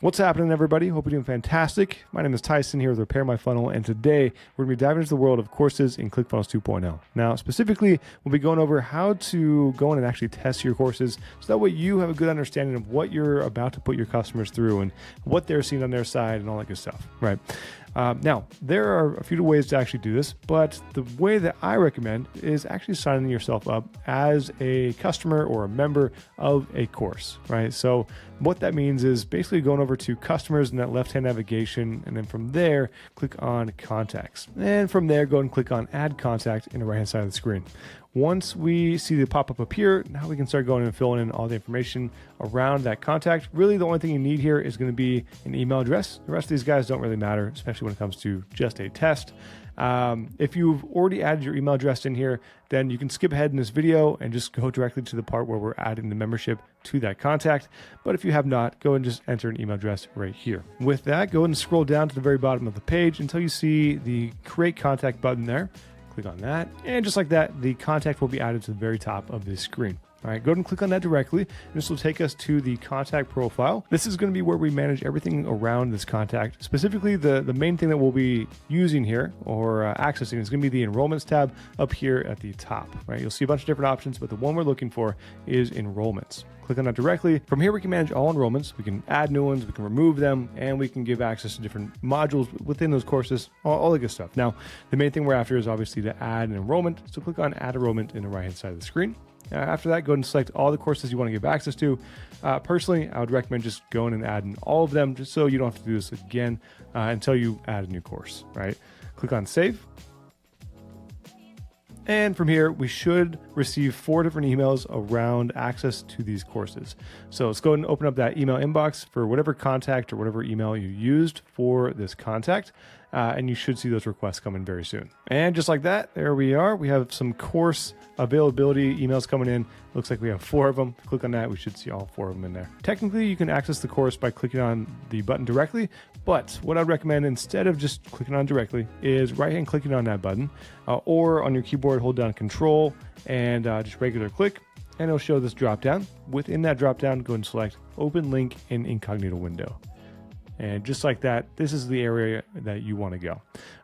What's happening, everybody? Hope you're doing fantastic. My name is Tyson here with Repair My Funnel, and today we're going to be diving into the world of courses in ClickFunnels 2.0. Now, specifically, we'll be going over how to go in and actually test your courses so that way you have a good understanding of what you're about to put your customers through and what they're seeing on their side and all that good stuff, right? Now, there are a few ways to actually do this, but the way that I recommend is actually signing yourself up as a customer or a member of a course, right? So what that means is basically going over to customers in that left-hand navigation, and then from there, click on contacts. And from there, go and click on add contact in the right-hand side of the screen. Once we see the pop-up appear, now we can start going and filling in all the information around that contact. Really, the only thing you need here is going to be an email address. The rest of these guys don't really matter, especially when it comes to just a test. If you've already added your email address in here, then you can skip ahead in this video and just go directly to the part where we're adding the membership to that contact. But if you have not, go and just enter an email address right here. With that, go ahead and scroll down to the very bottom of the page until you see the Create Contact button there. Click on that, and just like that, the contact will be added to the very top of this screen. All right, go ahead and click on that directly. This will take us to the contact profile. This is going to be where we manage everything around this contact. Specifically, the main thing that we'll be using here or accessing is going to be the enrollments tab up here at the top, right? You'll see a bunch of different options, but the one we're looking for is enrollments. Click on that directly. From here, we can manage all enrollments. We can add new ones, we can remove them, and we can give access to different modules within those courses, all the good stuff. Now, the main thing we're after is obviously to add an enrollment. So click on add enrollment in the right-hand side of the screen. After that, go ahead and select all the courses you want to give access to. Personally, I would recommend just going and adding all of them just so you don't have to do this again until you add a new course, right? Click on save. And from here, we should receive 4 different emails around access to these courses. So let's go ahead and open up that email inbox for whatever contact or whatever email you used for this contact. And you should see those requests coming very soon. And just like that, there we are. We have some course availability emails coming in. Looks like we have 4 of them. Click on that. We should see all 4 of them in there. Technically, you can access the course by clicking on the button directly. But what I'd recommend instead of just clicking on directly is right-hand clicking on that button or on your keyboard, hold down Control and just regular click. And it'll show this drop down. Within that drop down, go and select Open Link in Incognito Window. And just like that, this is the area that you want to go.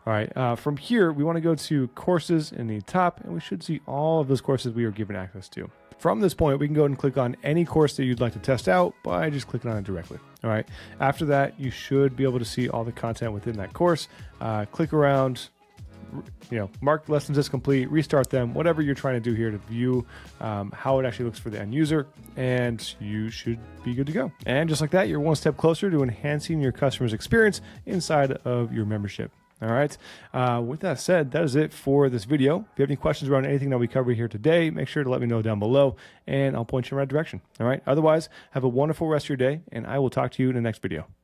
All right, from here, we want to go to courses in the top, and we should see all of those courses we are given access to. From this point, we can go ahead and click on any course that you'd like to test out by just clicking on it directly. All right, after that, you should be able to see all the content within that course. Click around, mark lessons as complete, restart them, whatever you're trying to do here to view how it actually looks for the end user, and you should be good to go. And just like that, you're one step closer to enhancing your customer's experience inside of your membership. All right. With that said, that is it for this video. If you have any questions around anything that we covered here today, make sure to let me know down below and I'll point you in the right direction. All right. Otherwise, have a wonderful rest of your day, and I will talk to you in the next video.